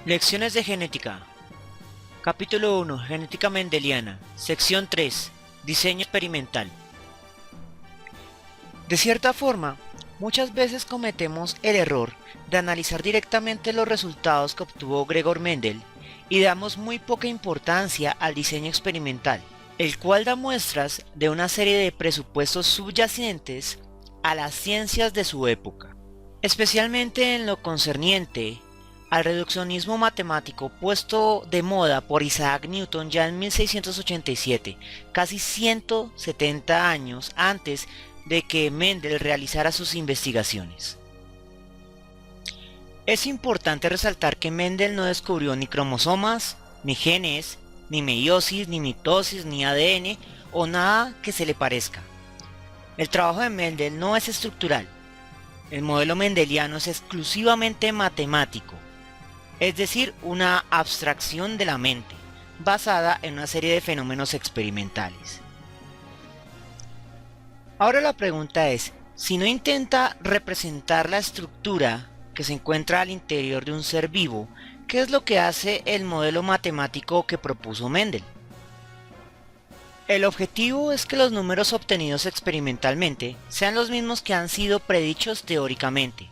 Lecciones de genética. Capítulo 1. Genética mendeliana. Sección 3. Diseño experimental. De cierta forma, muchas veces cometemos el error de analizar directamente los resultados que obtuvo Gregor Mendel y damos muy poca importancia al diseño experimental, el cual da muestras de una serie de presupuestos subyacentes a las ciencias de su época, especialmente en lo concerniente al reduccionismo matemático puesto de moda por Isaac Newton ya en 1687, casi 170 años antes de que Mendel realizara sus investigaciones. Es importante resaltar que Mendel no descubrió ni cromosomas, ni genes, ni meiosis, ni mitosis, ni ADN o nada que se le parezca. El trabajo de Mendel no es estructural. El modelo mendeliano es exclusivamente matemático, es decir, una abstracción de la mente, basada en una serie de fenómenos experimentales. Ahora la pregunta es, si no intenta representar la estructura que se encuentra al interior de un ser vivo, ¿qué es lo que hace el modelo matemático que propuso Mendel? El objetivo es que los números obtenidos experimentalmente sean los mismos que han sido predichos teóricamente.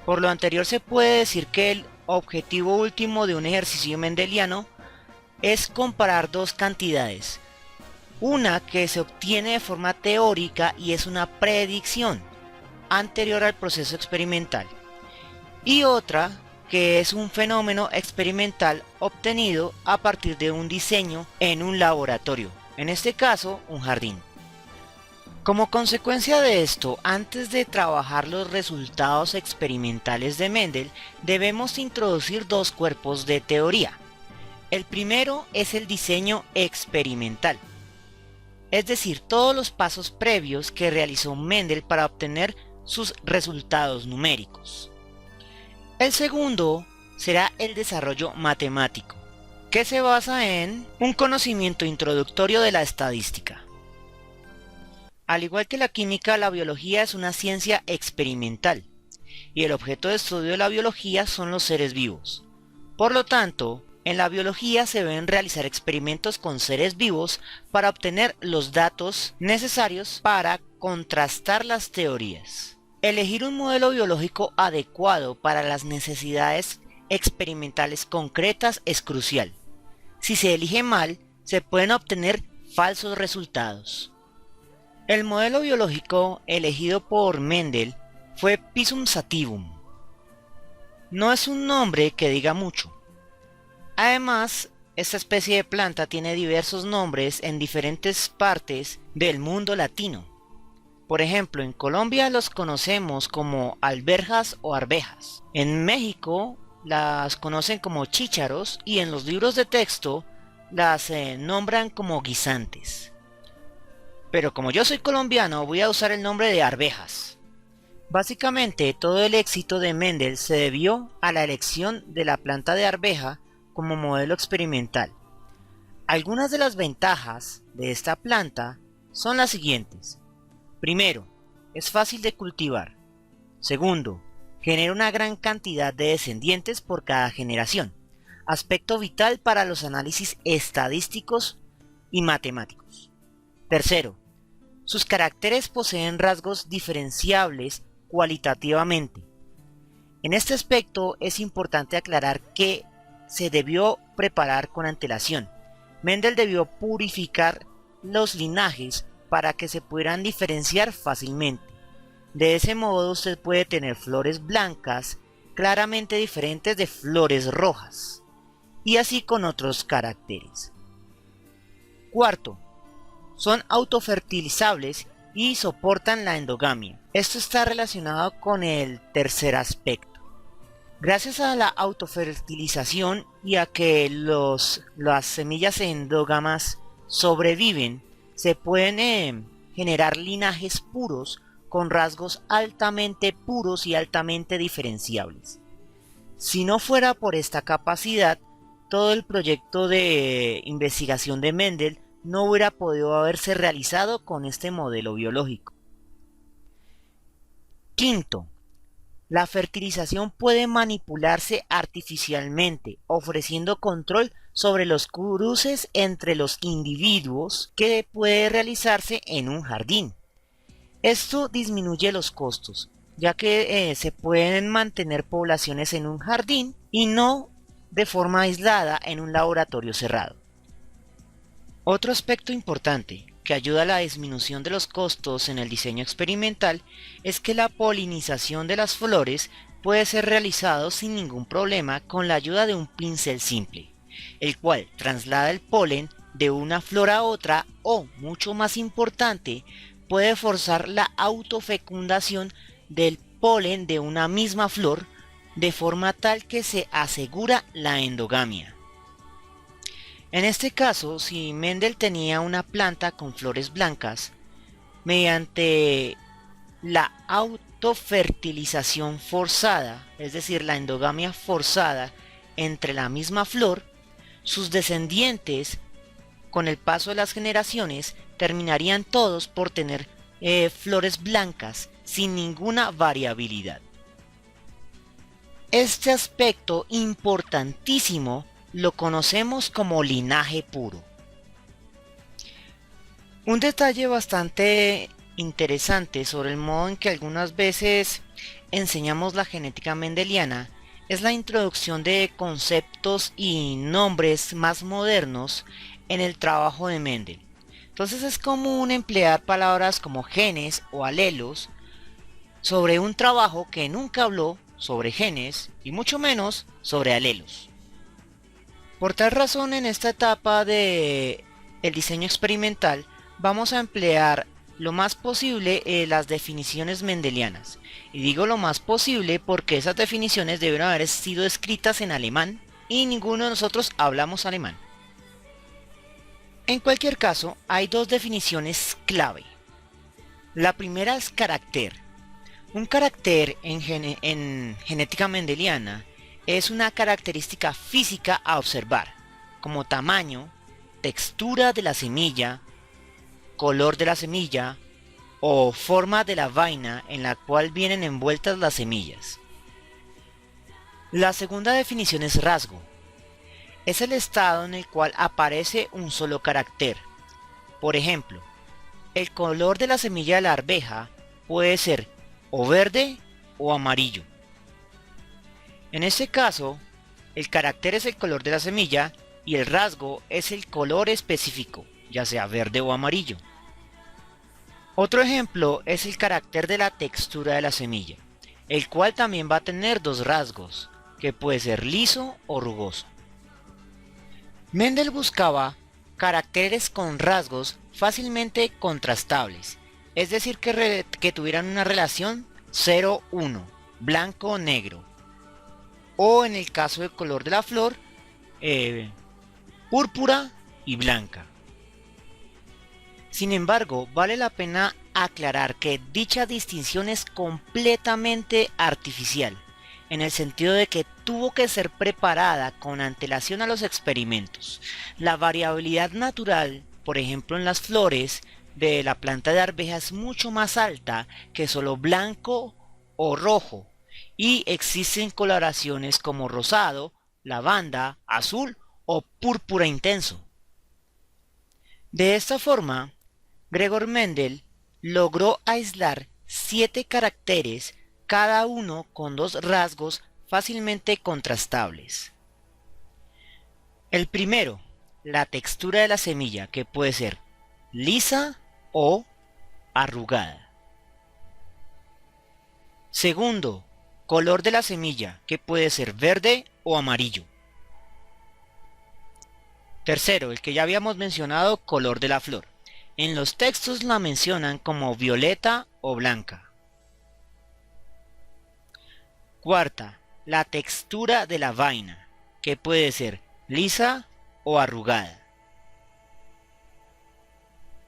Por lo anterior se puede decir que el objetivo último de un ejercicio mendeliano es comparar dos cantidades, una que se obtiene de forma teórica y es una predicción anterior al proceso experimental, y otra que es un fenómeno experimental obtenido a partir de un diseño en un laboratorio, en este caso un jardín. Como consecuencia de esto, antes de trabajar los resultados experimentales de Mendel, debemos introducir dos cuerpos de teoría. El primero es el diseño experimental, es decir, todos los pasos previos que realizó Mendel para obtener sus resultados numéricos. El segundo será el desarrollo matemático, que se basa en un conocimiento introductorio de la estadística. Al igual que la química, la biología es una ciencia experimental, y el objeto de estudio de la biología son los seres vivos. Por lo tanto, en la biología se deben realizar experimentos con seres vivos para obtener los datos necesarios para contrastar las teorías. Elegir un modelo biológico adecuado para las necesidades experimentales concretas es crucial. Si se elige mal, se pueden obtener falsos resultados. El modelo biológico elegido por Mendel fue Pisum sativum. No es un nombre que diga mucho. Además, esta especie de planta tiene diversos nombres en diferentes partes del mundo latino. Por ejemplo, en Colombia los conocemos como alberjas o arvejas. En México las conocen como chícharos y en los libros de texto las nombran como guisantes. Pero como yo soy colombiano, voy a usar el nombre de arvejas. Básicamente, todo el éxito de Mendel se debió a la elección de la planta de arveja como modelo experimental. Algunas de las ventajas de esta planta son las siguientes. Primero, es fácil de cultivar. Segundo, genera una gran cantidad de descendientes por cada generación, aspecto vital para los análisis estadísticos y matemáticos. Tercero, sus caracteres poseen rasgos diferenciables cualitativamente. En este aspecto es importante aclarar que se debió preparar con antelación. Mendel debió purificar los linajes para que se pudieran diferenciar fácilmente. De ese modo usted puede tener flores blancas claramente diferentes de flores rojas, y así con otros caracteres. Cuarto, son autofertilizables y soportan la endogamia. Esto está relacionado con el tercer aspecto. Gracias a la autofertilización y a que las semillas endógamas sobreviven, se pueden generar linajes puros con rasgos altamente puros y altamente diferenciables. Si no fuera por esta capacidad, todo el proyecto de investigación de Mendel no hubiera podido haberse realizado con este modelo biológico. Quinto, La fertilización puede manipularse artificialmente, ofreciendo control sobre los cruces entre los individuos que puede realizarse en un jardín. Esto disminuye los costos, ya que se pueden mantener poblaciones en un jardín y no de forma aislada en un laboratorio cerrado. Otro aspecto importante que ayuda a la disminución de los costos en el diseño experimental es que la polinización de las flores puede ser realizado sin ningún problema con la ayuda de un pincel simple, el cual traslada el polen de una flor a otra o, mucho más importante, puede forzar la autofecundación del polen de una misma flor de forma tal que se asegura la endogamia. En este caso, si Mendel tenía una planta con flores blancas, mediante la autofertilización forzada, es decir, la endogamia forzada entre la misma flor, sus descendientes, con el paso de las generaciones, terminarían todos por tener flores blancas sin ninguna variabilidad. Este aspecto importantísimo lo conocemos como linaje puro. Un detalle bastante interesante sobre el modo en que algunas veces enseñamos la genética mendeliana es la introducción de conceptos y nombres más modernos en el trabajo de Mendel. Entonces es común emplear palabras como genes o alelos sobre un trabajo que nunca habló sobre genes y mucho menos sobre alelos. Por tal razón, en esta etapa de el diseño experimental vamos a emplear lo más posible las definiciones mendelianas. Y digo lo más posible porque esas definiciones deben haber sido escritas en alemán y ninguno de nosotros hablamos alemán. En cualquier caso, hay dos definiciones clave. La primera es carácter. Un carácter en genética mendeliana es una característica física a observar, como tamaño, textura de la semilla, color de la semilla o forma de la vaina en la cual vienen envueltas las semillas. La segunda definición es rasgo. Es el estado en el cual aparece un solo carácter. Por ejemplo, el color de la semilla de la arveja puede ser o verde o amarillo. En este caso, el carácter es el color de la semilla y el rasgo es el color específico, ya sea verde o amarillo. Otro ejemplo es el carácter de la textura de la semilla, el cual también va a tener dos rasgos, que puede ser liso o rugoso. Mendel buscaba caracteres con rasgos fácilmente contrastables, es decir, que tuvieran una relación 0-1, blanco o negro, o en el caso del color de la flor, púrpura y blanca. Sin embargo, vale la pena aclarar que dicha distinción es completamente artificial, en el sentido de que tuvo que ser preparada con antelación a los experimentos. La variabilidad natural, por ejemplo en las flores de la planta de arveja, es mucho más alta que solo blanco o rojo, y existen coloraciones como rosado, lavanda, azul o púrpura intenso. De esta forma, Gregor Mendel logró aislar 7 caracteres, cada uno con dos rasgos fácilmente contrastables. El primero, la textura de la semilla, que puede ser lisa o arrugada. Segundo, color de la semilla, que puede ser verde o amarillo. Tercero, el que ya habíamos mencionado, color de la flor. En los textos la mencionan como violeta o blanca. Cuarta, la textura de la vaina, que puede ser lisa o arrugada.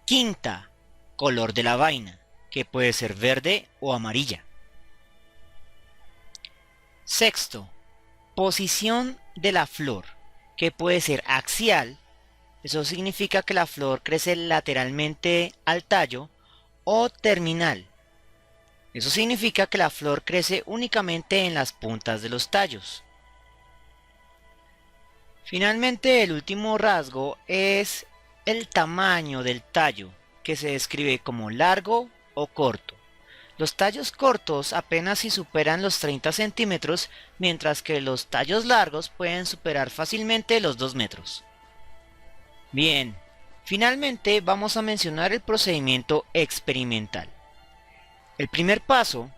Quinta, color de la vaina, que puede ser verde o amarilla. Sexto, posición de la flor, que puede ser axial. Eso significa que la flor crece lateralmente al tallo, o terminal. Eso significa que la flor crece únicamente en las puntas de los tallos. Finalmente, el último rasgo es el tamaño del tallo, que se describe como largo o corto. Los tallos cortos apenas si superan los 30 centímetros, mientras que los tallos largos pueden superar fácilmente los 2 metros. Bien, finalmente vamos a mencionar el procedimiento experimental. El primer paso,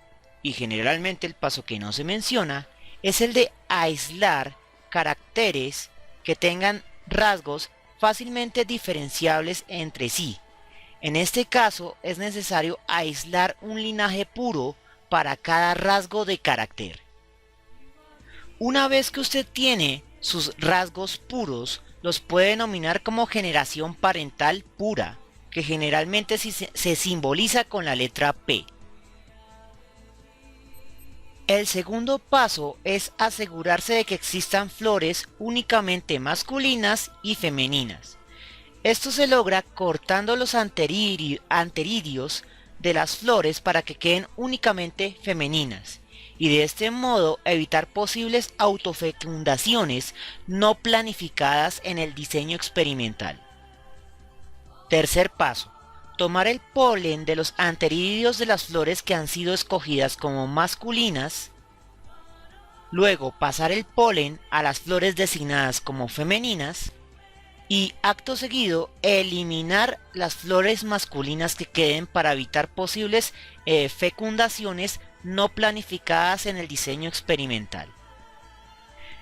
y generalmente el paso que no se menciona, es el de aislar caracteres que tengan rasgos fácilmente diferenciables entre sí. En este caso es necesario aislar un linaje puro para cada rasgo de carácter. Una vez que usted tiene sus rasgos puros, los puede denominar como generación parental pura, que generalmente se simboliza con la letra P. El segundo paso es asegurarse de que existan flores únicamente masculinas y femeninas. Esto se logra cortando los anteridios de las flores para que queden únicamente femeninas y de este modo evitar posibles autofecundaciones no planificadas en el diseño experimental. Tercer paso. Tomar el polen de los anteridios de las flores que han sido escogidas como masculinas. Luego pasar el polen a las flores designadas como femeninas. Y acto seguido eliminar las flores masculinas que queden para evitar posibles fecundaciones no planificadas en el diseño experimental.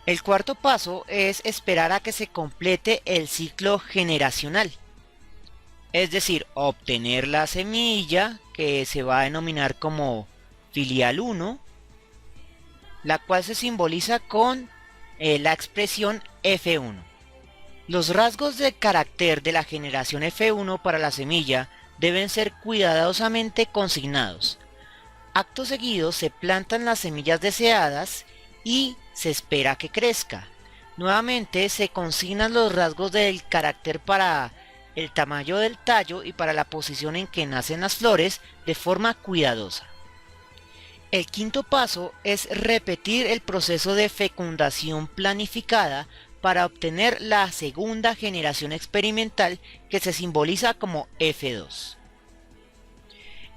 El cuarto paso es esperar a que se complete el ciclo generacional, es decir, obtener la semilla que se va a denominar como filial 1, la cual se simboliza con la expresión F1. Los rasgos de carácter de la generación F1 para la semilla deben ser cuidadosamente consignados. Acto seguido se plantan las semillas deseadas y se espera que crezca. Nuevamente se consignan los rasgos del carácter para el tamaño del tallo y para la posición en que nacen las flores de forma cuidadosa. El quinto paso es repetir el proceso de fecundación planificada para obtener la segunda generación experimental que se simboliza como F2.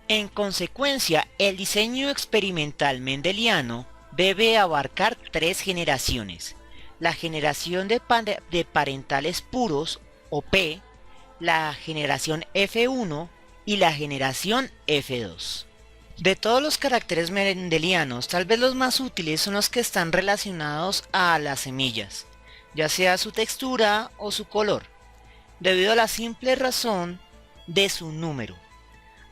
En consecuencia, el diseño experimental mendeliano debe abarcar 3 generaciones: la generación de parentales puros o P, la generación F1 y la generación F2. De todos los caracteres mendelianos, tal vez los más útiles son los que están relacionados a las semillas, ya sea su textura o su color, debido a la simple razón de su número.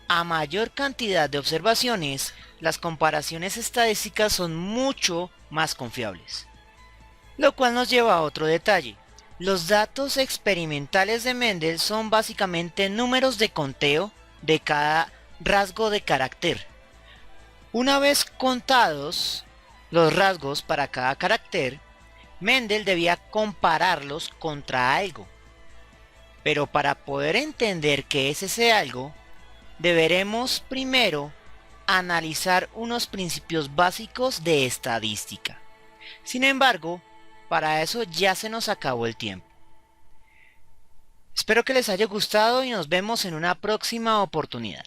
A mayor cantidad de observaciones, las comparaciones estadísticas son mucho más confiables. Lo cual nos lleva a otro detalle. Los datos experimentales de Mendel son básicamente números de conteo de cada rasgo de carácter. Una vez contados los rasgos para cada carácter, Mendel debía compararlos contra algo. Pero para poder entender qué es ese algo, deberemos primero analizar unos principios básicos de estadística. Sin embargo, para eso ya se nos acabó el tiempo. Espero que les haya gustado y nos vemos en una próxima oportunidad.